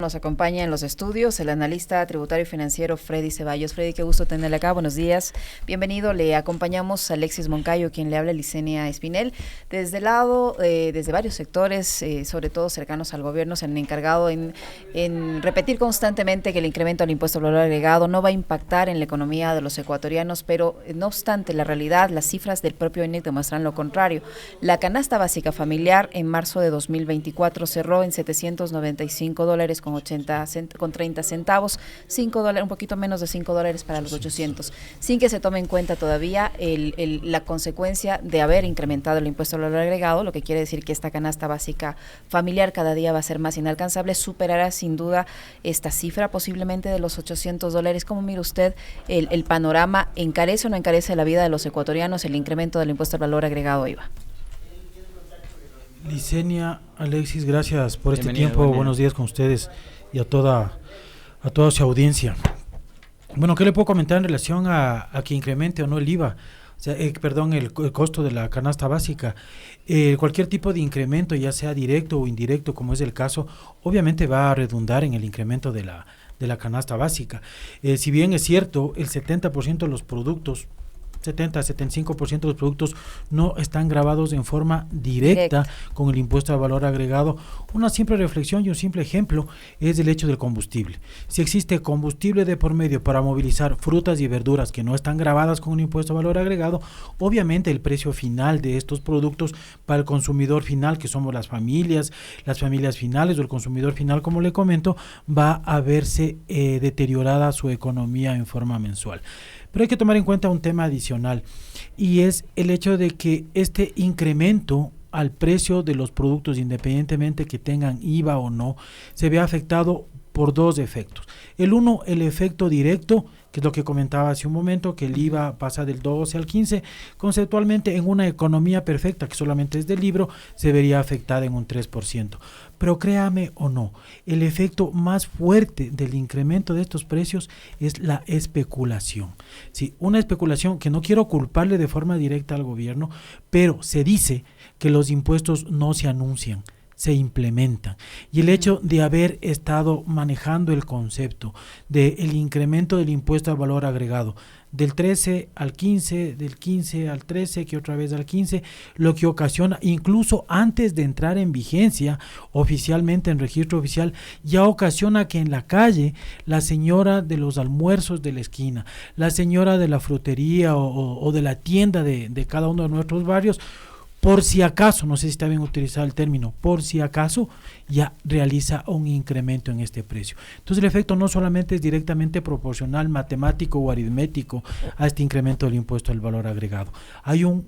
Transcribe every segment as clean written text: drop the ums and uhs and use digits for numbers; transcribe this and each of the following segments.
Nos acompaña en los estudios el analista tributario y financiero Freddy Ceballos. Freddy, qué gusto tenerle acá. Buenos días. Bienvenido. Le acompañamos a Alexis Moncayo, quien le habla, Licenia Espinel. Desde varios sectores, sobre todo cercanos al gobierno, se han encargado en repetir constantemente que el incremento del impuesto al valor agregado no va a impactar en la economía de los ecuatorianos, pero no obstante, la realidad, las cifras del propio INEC demuestran lo contrario. La canasta básica familiar en marzo de 2024 cerró en $795 con 30 centavos, $5, un poquito menos de $5 para los 800, sin que se tome en cuenta todavía la consecuencia de haber incrementado el impuesto al valor agregado, lo que quiere decir que esta canasta básica familiar cada día va a ser más inalcanzable, superará sin duda esta cifra posiblemente de los $800. ¿Cómo mira usted el panorama? ¿Encarece o no encarece la vida de los ecuatorianos el incremento del impuesto al valor agregado IVA? Licenia, Alexis, gracias por este tiempo. Buenos días con ustedes y a toda su audiencia. Bueno, ¿qué le puedo comentar en relación a que incremente o no el IVA? O sea, el costo de la canasta básica. Cualquier tipo de incremento, ya sea directo o indirecto, como es el caso, obviamente va a redundar en el incremento de la canasta básica. Si bien es cierto, el 70% de los productos, 70-75% de los productos no están grabados en forma directa con el impuesto al valor agregado. Una simple reflexión y un simple ejemplo es el hecho del combustible. Si existe combustible de por medio para movilizar frutas y verduras que no están grabadas con un impuesto al valor agregado, obviamente el precio final de estos productos para el consumidor final, que somos las familias finales o el consumidor final, como le comento, va a verse deteriorada su economía en forma mensual. Pero hay que tomar en cuenta un tema adicional, y es el hecho de que este incremento al precio de los productos, independientemente que tengan IVA o no, se ve afectado por dos efectos. El uno, el efecto directo, que es lo que comentaba hace un momento, que el IVA pasa del 12 al 15, conceptualmente en una economía perfecta, que solamente es del libro, se vería afectada en un 3%. Pero créame o no, el efecto más fuerte del incremento de estos precios es la especulación. Sí, una especulación que no quiero culparle de forma directa al gobierno, pero se dice que los impuestos no se anuncian, se implementan. Y el hecho de haber estado manejando el concepto del incremento del impuesto al valor agregado del 13 al 15, del 15 al 13, que otra vez al 15, lo que ocasiona, incluso antes de entrar en vigencia oficialmente en registro oficial, ya ocasiona que en la calle la señora de los almuerzos de la esquina, la señora de la frutería o de la tienda de cada uno de nuestros barrios, por si acaso, no sé si está bien utilizar el término, por si acaso ya realiza un incremento en este precio. Entonces el efecto no solamente es directamente proporcional, matemático o aritmético a este incremento del impuesto al valor agregado. Hay un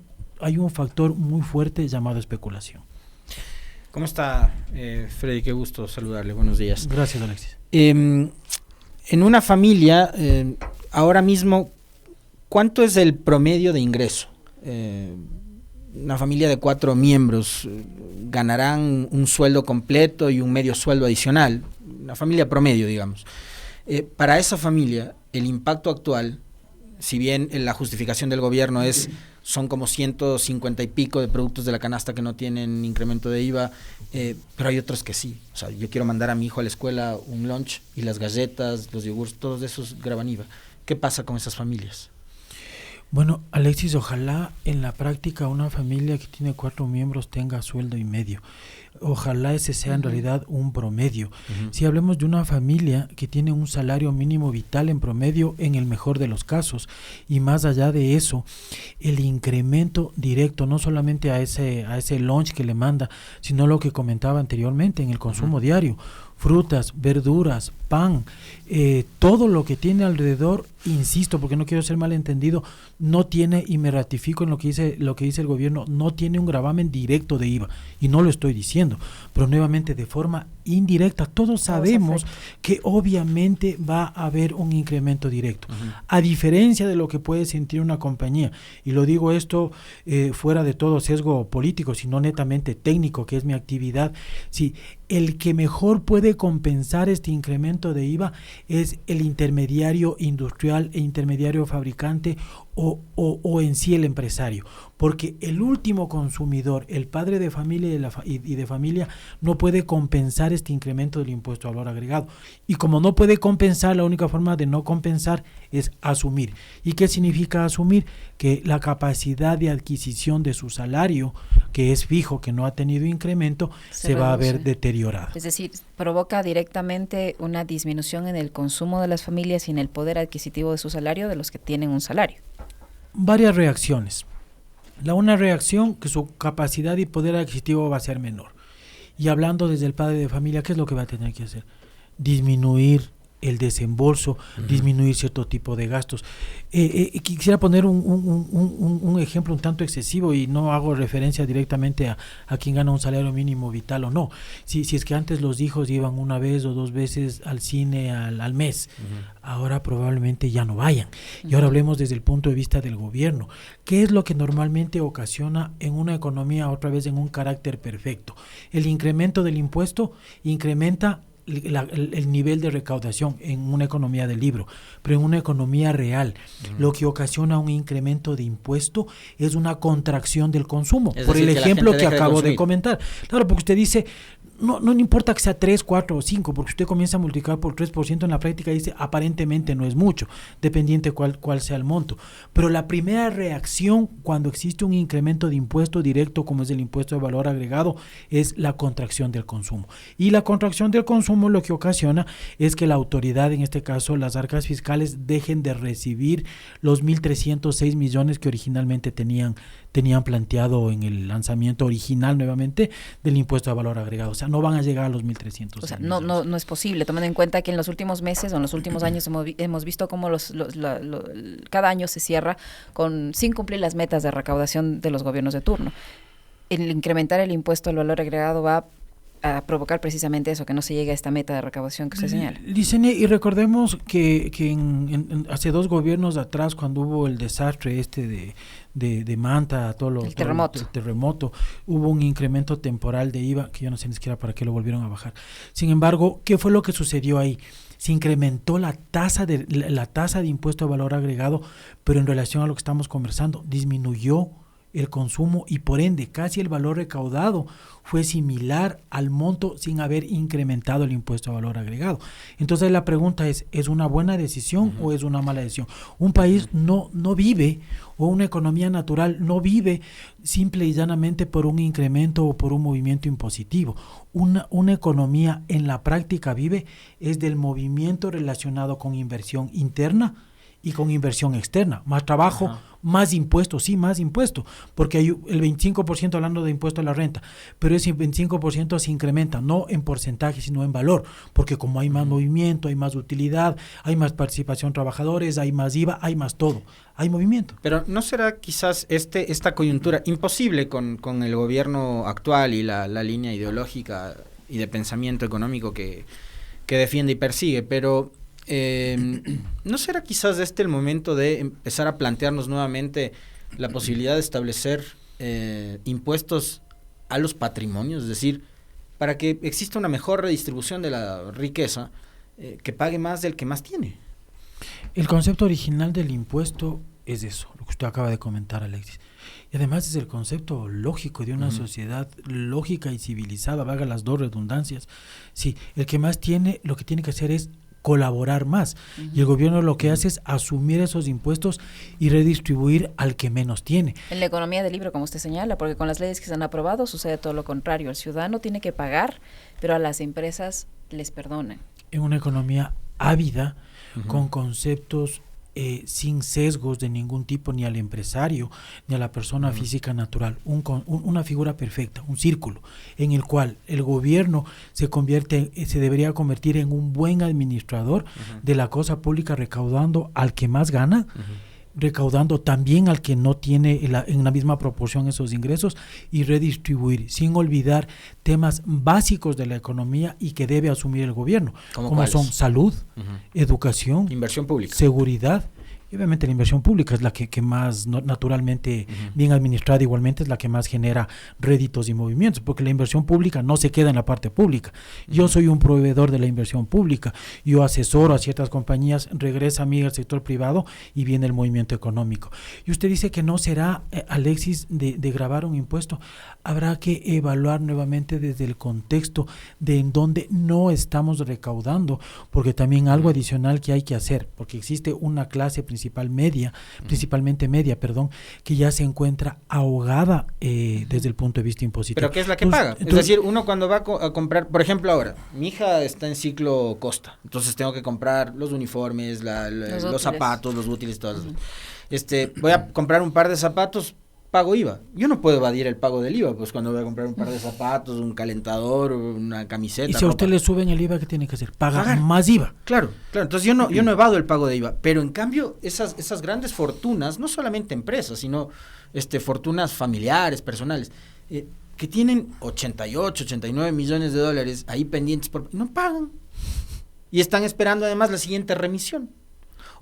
factor muy fuerte llamado especulación. ¿Cómo está, Freddy? Qué gusto saludarle. Buenos días. Gracias, Alexis. En una familia, ahora mismo, ¿cuánto es el promedio de ingreso? Una familia de 4 miembros ganarán un sueldo completo y un medio sueldo adicional, una familia promedio, digamos. Para esa familia, el impacto actual, si bien la justificación del gobierno son como 150 y pico de productos de la canasta que no tienen incremento de IVA, pero hay otros que sí. O sea, yo quiero mandar a mi hijo a la escuela un lunch y las galletas, los yogurts, todos esos graban IVA. ¿Qué pasa con esas familias? Bueno, Alexis, ojalá en la práctica una familia que tiene 4 miembros tenga sueldo y medio. Ojalá ese sea en realidad un promedio. Si hablemos de una familia que tiene un salario mínimo vital en promedio, en el mejor de los casos, y más allá de eso, el incremento directo, no solamente a ese lunch que le manda, sino lo que comentaba anteriormente en el consumo diario, frutas, verduras, pan, todo lo que tiene alrededor, insisto, porque no quiero ser malentendido, no tiene, y me ratifico en lo que dice el gobierno, no tiene un gravamen directo de IVA, y no lo estoy diciendo, pero nuevamente de forma indirecta, todos sabemos que obviamente va a haber un incremento directo, a diferencia de lo que puede sentir una compañía, y lo digo esto fuera de todo sesgo político, sino netamente técnico, que es mi actividad. Sí, el que mejor puede compensar este incremento de IVA es el intermediario industrial e intermediario fabricante o en sí el empresario, porque el último consumidor, el padre de familia y de familia, no puede compensar este incremento del impuesto al valor agregado, y como no puede compensar, la única forma de no compensar es asumir. ¿Y qué significa asumir? Que la capacidad de adquisición de su salario, que es fijo, que no ha tenido incremento, se va a ver deteriorada. Es decir, provoca directamente una disminución en el consumo de las familias y en el poder adquisitivo de su salario de los que tienen un salario. Varias reacciones. Una reacción, que su capacidad y poder adquisitivo va a ser menor. Y hablando desde el padre de familia, ¿qué es lo que va a tener que hacer? Disminuir el desembolso, disminuir cierto tipo de gastos. Quisiera poner un ejemplo un tanto excesivo, y no hago referencia directamente a quien gana un salario mínimo vital o no. Si es que antes los hijos iban una vez o dos veces al cine al mes, ahora probablemente ya no vayan. Y ahora hablemos desde el punto de vista del gobierno. ¿Qué es lo que normalmente ocasiona en una economía, otra vez en un carácter perfecto? El incremento del impuesto incrementa el nivel de recaudación en una economía de libro, pero en una economía real, lo que ocasiona un incremento de impuesto es una contracción del consumo, por el ejemplo que acabo de comentar. Claro, porque usted dice, no importa que sea 3, 4 o 5, porque usted comienza a multiplicar por 3%, en la práctica dice, aparentemente no es mucho, dependiente cuál sea el monto. Pero la primera reacción cuando existe un incremento de impuesto directo, como es el impuesto de valor agregado, es la contracción del consumo. Y la contracción del consumo lo que ocasiona es que la autoridad, en este caso las arcas fiscales, dejen de recibir los 1.306 millones que originalmente tenían planteado en el lanzamiento original nuevamente del impuesto de valor agregado. O sea, no van a llegar a los 1.300. O sea, no es posible, tomando en cuenta que en los últimos meses o en los últimos años hemos visto cómo cada año se cierra sin cumplir las metas de recaudación de los gobiernos de turno. El incrementar el impuesto al valor agregado va a provocar precisamente eso, que no se llegue a esta meta de recaudación que usted señala. Licenia, y recordemos que hace 2 gobiernos atrás, cuando hubo el desastre de Manta, el terremoto, hubo un incremento temporal de IVA, que yo no sé ni siquiera para qué lo volvieron a bajar. Sin embargo, ¿qué fue lo que sucedió ahí? Se incrementó la tasa de impuesto de valor agregado, pero en relación a lo que estamos conversando, disminuyó el consumo y por ende casi el valor recaudado fue similar al monto sin haber incrementado el impuesto a valor agregado. Entonces la pregunta es una buena decisión o es una mala decisión? Un país no vive, o una economía natural no vive simple y llanamente por un incremento o por un movimiento impositivo. Una economía en la práctica vive es del movimiento relacionado con inversión interna y con inversión externa, más trabajo, más impuestos, porque hay el 25% hablando de impuesto a la renta, pero ese 25% se incrementa, no en porcentaje, sino en valor, porque como hay más movimiento, hay más utilidad, hay más participación de trabajadores, hay más IVA, hay más todo, hay movimiento. Pero ¿no será quizás esta coyuntura imposible con el gobierno actual y la línea ideológica y de pensamiento económico que defiende y persigue, pero ¿no será quizás el momento de empezar a plantearnos nuevamente la posibilidad de establecer impuestos a los patrimonios? Es decir, para que exista una mejor redistribución de la riqueza, que pague más del que más tiene. El concepto original del impuesto es eso, lo que usted acaba de comentar, Alexis. Y además es el concepto lógico de una sociedad lógica y civilizada, valga las 2 redundancias. Sí, el que más tiene, lo que tiene que hacer es colaborar más, y el gobierno lo que hace es asumir esos impuestos y redistribuir al que menos tiene. En la economía del libro, como usted señala, porque con las leyes que se han aprobado sucede todo lo contrario, el ciudadano tiene que pagar, pero a las empresas les perdonan. En una economía ávida, con conceptos sin sesgos de ningún tipo, ni al empresario ni a la persona física natural, una figura perfecta, un círculo en el cual el gobierno se debería convertir en un buen administrador de la cosa pública, recaudando al que más gana, recaudando también al que no tiene en la misma proporción esos ingresos, y redistribuir sin olvidar temas básicos de la economía y que debe asumir el gobierno, como son salud, educación, inversión pública, seguridad Y obviamente la inversión pública es la que más naturalmente bien administrada igualmente es la que más genera réditos y movimientos, porque la inversión pública no se queda en la parte pública. Yo soy un proveedor de la inversión pública, yo asesoro a ciertas compañías, regresa a mí al sector privado y viene el movimiento económico. Y usted dice que no será, Alexis, de gravar un impuesto. Habrá que evaluar nuevamente desde el contexto de en donde no estamos recaudando, porque también algo adicional que hay que hacer, porque existe una clase principalmente media, que ya se encuentra ahogada desde el punto de vista impositivo. ¿Pero qué es la que paga? Es decir, uno cuando va a comprar, por ejemplo ahora, mi hija está en ciclo costa, entonces tengo que comprar los uniformes, los zapatos, los útiles, todas voy a comprar un par de zapatos, pago IVA. Yo no puedo evadir el pago del IVA, pues cuando voy a comprar un par de zapatos, un calentador, una camiseta. Y si a usted le suben el IVA, ¿qué tiene que hacer? Pagar más IVA. Claro. Entonces yo no evado el pago de IVA, pero en cambio esas grandes fortunas, no solamente empresas, sino fortunas familiares, personales, que tienen 88, 89 millones de dólares ahí pendientes, no pagan. Y están esperando además la siguiente remisión.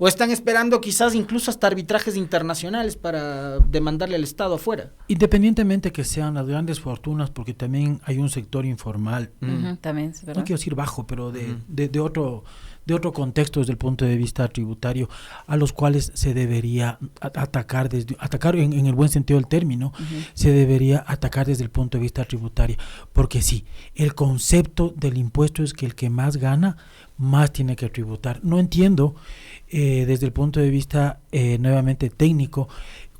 O están esperando quizás incluso hasta arbitrajes internacionales para demandarle al Estado afuera. Independientemente que sean las grandes fortunas, porque también hay un sector informal. También, ¿verdad? No quiero decir bajo, pero de otro contexto desde el punto de vista tributario, a los cuales se debería atacar en el buen sentido del término, se debería atacar desde el punto de vista tributario, porque sí, el concepto del impuesto es que el que más gana, más tiene que tributar. No entiendo desde el punto de vista nuevamente técnico,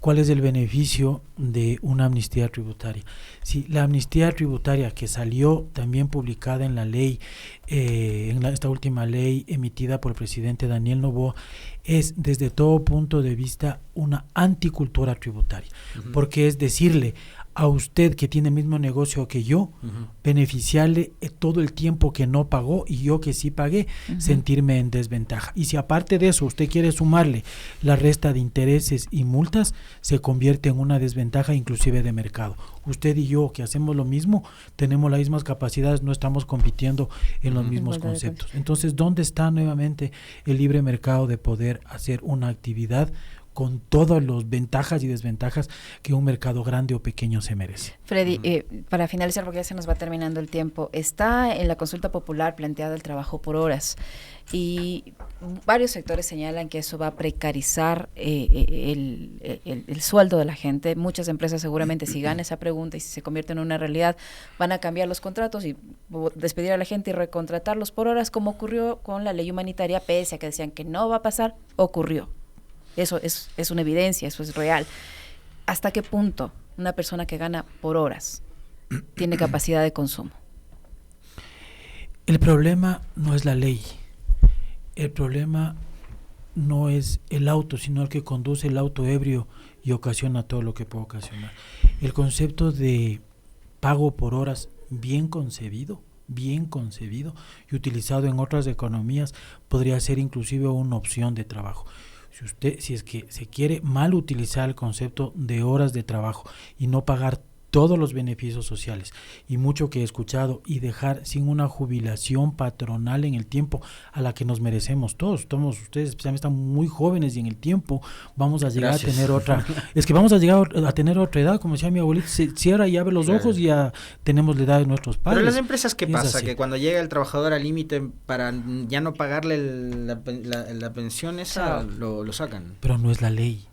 ¿cuál es el beneficio de una amnistía tributaria? Sí, la amnistía tributaria que salió también publicada en la ley, esta última ley emitida por el presidente Daniel Noboa, es desde todo punto de vista una anticultura tributaria, porque es decirle a usted que tiene el mismo negocio que yo, beneficiarle todo el tiempo que no pagó y yo que sí pagué, sentirme en desventaja. Y si aparte de eso usted quiere sumarle la resta de intereses y multas, se convierte en una desventaja inclusive de mercado. Usted y yo que hacemos lo mismo, tenemos las mismas capacidades, no estamos compitiendo en los mismos conceptos. Entonces, ¿dónde está nuevamente el libre mercado de poder hacer una actividad con todas las ventajas y desventajas que un mercado grande o pequeño se merece? Freddy, para finalizar, porque ya se nos va terminando el tiempo, está en la consulta popular planteado el trabajo por horas y varios sectores señalan que eso va a precarizar el sueldo de la gente. Muchas empresas seguramente si ganan esa pregunta y si se convierte en una realidad van a cambiar los contratos y despedir a la gente y recontratarlos por horas, como ocurrió con la ley humanitaria, pese a que decían que no va a pasar, ocurrió. Eso es una evidencia, eso es real. ¿Hasta qué punto una persona que gana por horas tiene capacidad de consumo? El problema no es la ley. El problema no es el auto, sino el que conduce el auto ebrio y ocasiona todo lo que puede ocasionar. El concepto de pago por horas bien concebido y utilizado en otras economías podría ser inclusive una opción de trabajo. Si es que se quiere mal utilizar el concepto de horas de trabajo y no pagar todos los beneficios sociales y mucho que he escuchado y dejar sin una jubilación patronal en el tiempo a la que nos merecemos todos. Ustedes especialmente están muy jóvenes y en el tiempo vamos a llegar a tener otra, es que vamos a llegar a tener otra edad, como decía mi abuelita, se cierra y abre los ojos y ya tenemos la edad de nuestros padres. Pero las empresas, ¿qué pasa? Que cuando llega el trabajador al límite para ya no pagarle la pensión esa, lo sacan. Pero no es la ley.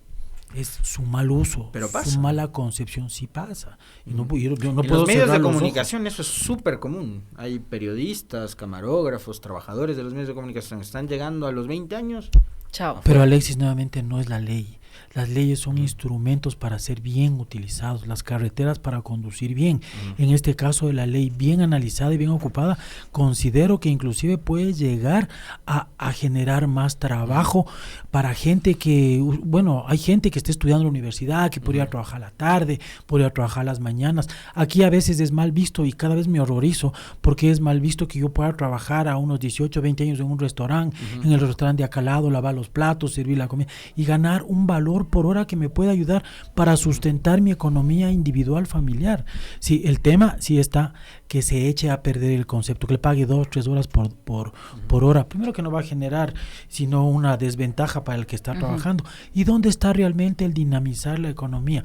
Es su mal uso, pero pasa. Su mala concepción, sí pasa. Y yo no en puedo los medios de comunicación eso es súper común. Hay periodistas, camarógrafos, trabajadores de los medios de comunicación que están llegando a los 20 años. Chao. Pero Alexis, nuevamente no es la ley. Las leyes son instrumentos para ser bien utilizados, las carreteras para conducir bien. En este caso de la ley bien analizada y bien ocupada, considero que inclusive puede llegar a generar más trabajo para gente que, bueno, hay gente que está estudiando en la universidad, que podría trabajar a la tarde, podría trabajar a las mañanas. Aquí a veces es mal visto y cada vez me horrorizo porque es mal visto que yo pueda trabajar a unos 18, 20 años en un restaurante, en el restaurante de acá al lado, lavar los platos, servir la comida y ganar un valor valor por hora que me pueda ayudar para sustentar mi economía individual familiar. Sí, el tema sí está que se eche a perder el concepto, que le pague 2, 3 horas por hora. Primero que no va a generar sino una desventaja para el que está trabajando. ¿Y dónde está realmente el dinamizar la economía?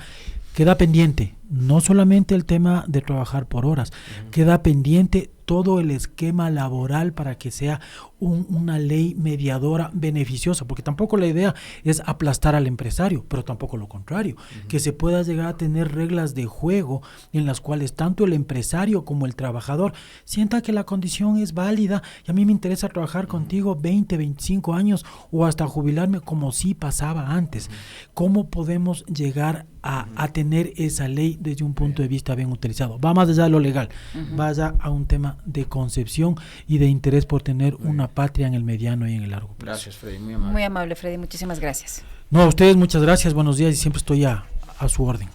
Queda pendiente no solamente el tema de trabajar por horas, queda pendiente todo el esquema laboral para que sea una ley mediadora beneficiosa, porque tampoco la idea es aplastar al empresario, pero tampoco lo contrario, que se pueda llegar a tener reglas de juego en las cuales tanto el empresario como el trabajador sienta que la condición es válida y a mí me interesa trabajar contigo 20, 25 años o hasta jubilarme como sí pasaba antes. ¿Cómo podemos llegar a tener esa ley desde un punto de vista bien utilizado? Va más allá de lo legal, vaya a un tema de concepción y de interés por tener una patria en el mediano y en el largo plazo. Gracias, Freddy, muy amable. Muy amable, Freddy, muchísimas gracias. No, a ustedes muchas gracias, buenos días y siempre estoy a su orden.